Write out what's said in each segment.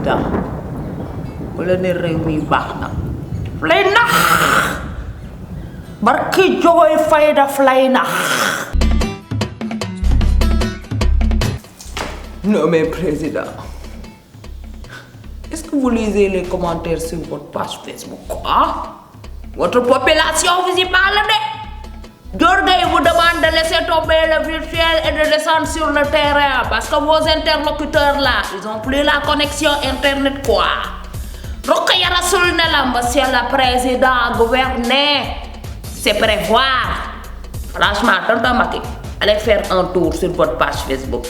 président wala ne réew mi baax na lay nax barki Jogoy Faye daf lay nax. Non mais président, est-ce que vous lisez les commentaires sur votre page Facebook? Votre population vous y parle de. Jorgay vous demande de laisser tomber le virtuel et de descendre sur le terrain parce que vos interlocuteurs là, ils ont plus la connexion internet quoi. Rokhaya Rassoul ne la monsieur le président gouverner, c'est prévoir. Franchement, tonton Macky, allez faire un tour sur votre page Facebook.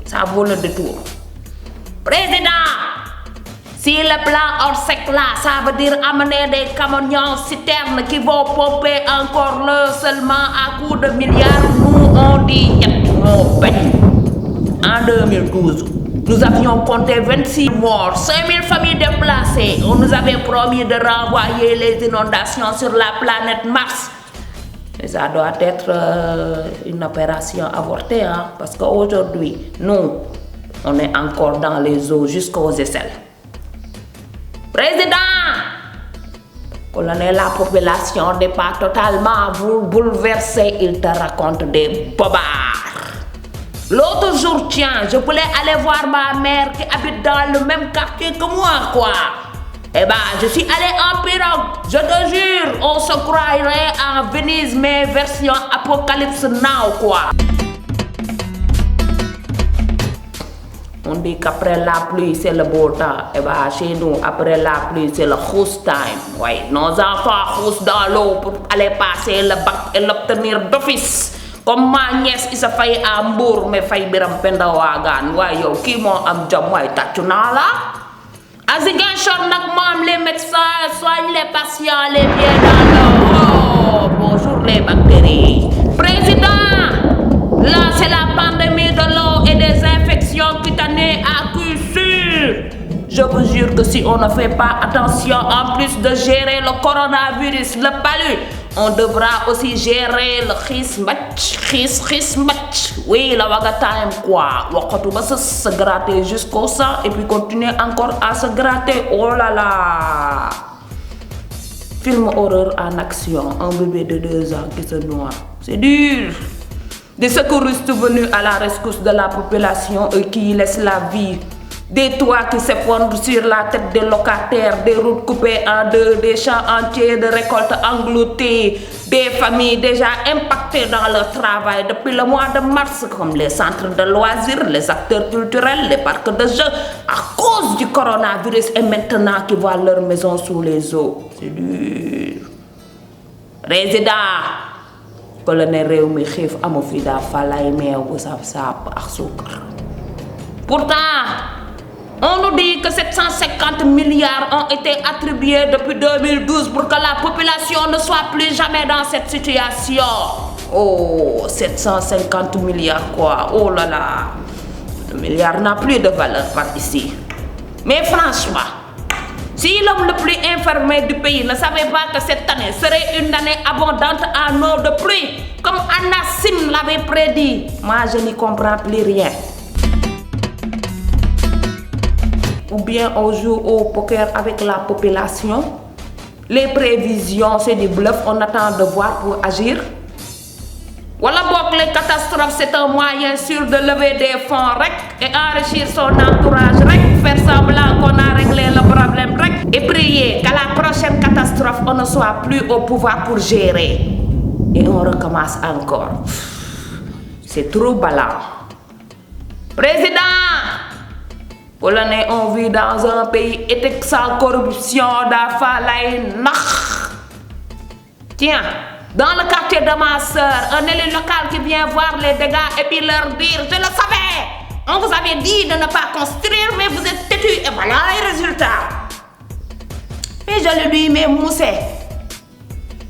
Ça vaut le détour. Président, si le plan Orsec là, ça veut dire amener des camions citernes qui vont pomper encore l'eau seulement à coups de milliards, nous on dit en 2012, nous avions compté 26 morts, 5000 familles déplacées. On nous avait promis de renvoyer les inondations sur la planète Mars. Et ça doit être une opération avortée, hein, parce qu'aujourd'hui, nous, on est encore dans les eaux jusqu'aux aisselles. Président, colonel, la population n'est pas totalement bouleversée, il te raconte des bobards. L'autre jour, tiens, je voulais aller voir ma mère qui habite dans le même quartier que moi, quoi. Eh ben, je suis allé en pirogue, je te jure, on se croirait en Venise, mais version Apocalypse Now, quoi. On dit qu'après la pluie, c'est le beau temps. Eh ben, chez nous, après la pluie, c'est le house time. Oui, nos enfants houssent dans l'eau pour aller passer le bac et l'obtenir d'office. Comme ma nièce, il se fait à Mbour, mais fait biram penda wagan. Ouais, yo, qui m'ont am jam, ouais, t'as là? À Ziguinchor, les médecins soignent les patients, les pieds dans l'eau. Oh, bonjour les bactéries. Président, là c'est la pandémie de l'eau et des infections cutanées à coup sûr. Je vous jure que si on ne fait pas attention, en plus de gérer le coronavirus, le palu, on devra aussi gérer le match. Oui, la waga time quoi. Wakatu va se gratter jusqu'au sang et puis continuer encore à se gratter. Oh là là. Film horreur en action. Un bébé de 2 ans qui se noie. C'est dur. Des secouristes venus à la rescousse de la population et qui laissent la vie. Des toits qui s'effondrent sur la tête des locataires, des routes coupées en deux, des champs entiers de récoltes engloutis, des familles déjà impactées dans leur travail depuis le mois de mars, comme les centres de loisirs, les acteurs culturels, les parcs de jeux, à cause du coronavirus et maintenant qui voient leur maison sous les eaux. C'est dur. Président, colonel Réumi Khif Amofida Falay Mew Sap ak Soukar. Pourtant, on nous dit que 750 milliards ont été attribués depuis 2012 pour que la population ne soit plus jamais dans cette situation. Oh, 750 milliards quoi. Oh là là. Le milliard n'a plus de valeur par ici. Mais franchement, si l'homme le plus informé du pays ne savait pas que cette année serait une année abondante en eau de pluie, comme Anna Sim l'avait prédit, moi je n'y comprends plus rien. Ou bien on joue au poker avec la population. Les prévisions, c'est du bluff, on attend de voir pour agir. Voilà, donc les catastrophes, c'est un moyen sûr de lever des fonds et enrichir son entourage, faire semblant qu'on a réglé le problème et prier qu'à la prochaine catastrophe, on ne soit plus au pouvoir pour gérer. Et on recommence encore. C'est trop ballant. Président! Polonais, on vit dans un pays éthique sans corruption, Tiens, dans le quartier de ma soeur, un élu local qui vient voir les dégâts et puis leur dire, je le savais, on vous avait dit de ne pas construire, mais vous êtes têtus et voilà les résultats. Et je lui dis, mais Moussé,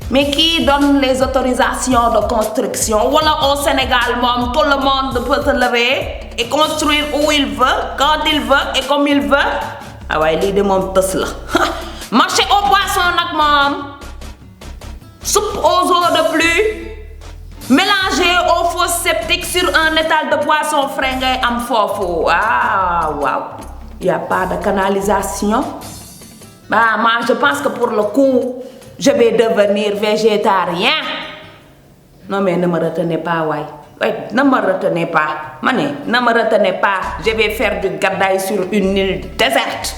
mais qui donne les autorisations de construction? Voilà, au Sénégal, tout le monde peut se lever et construire où il veut, quand il veut et comme il veut. Ah ouais, l'idée de mon Tesla. Marcher au poisson, soupe aux eaux de pluie, mélanger aux fosses septiques sur un étal de poisson fringé am fofo. Ah, wow. Il n'y a pas de canalisation. Bah, moi, je pense que pour le coup, je vais devenir végétarien. Non, mais ne me retenez pas, ouais. Ouais, ne me retenez pas. Mané, ne me retenez pas. Je vais faire du gadaï sur une île déserte.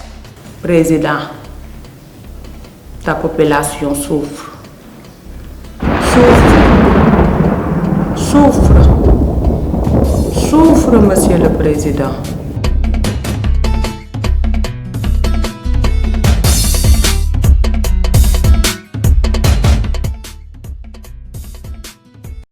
Président, ta population souffre. Souffre, monsieur le Président.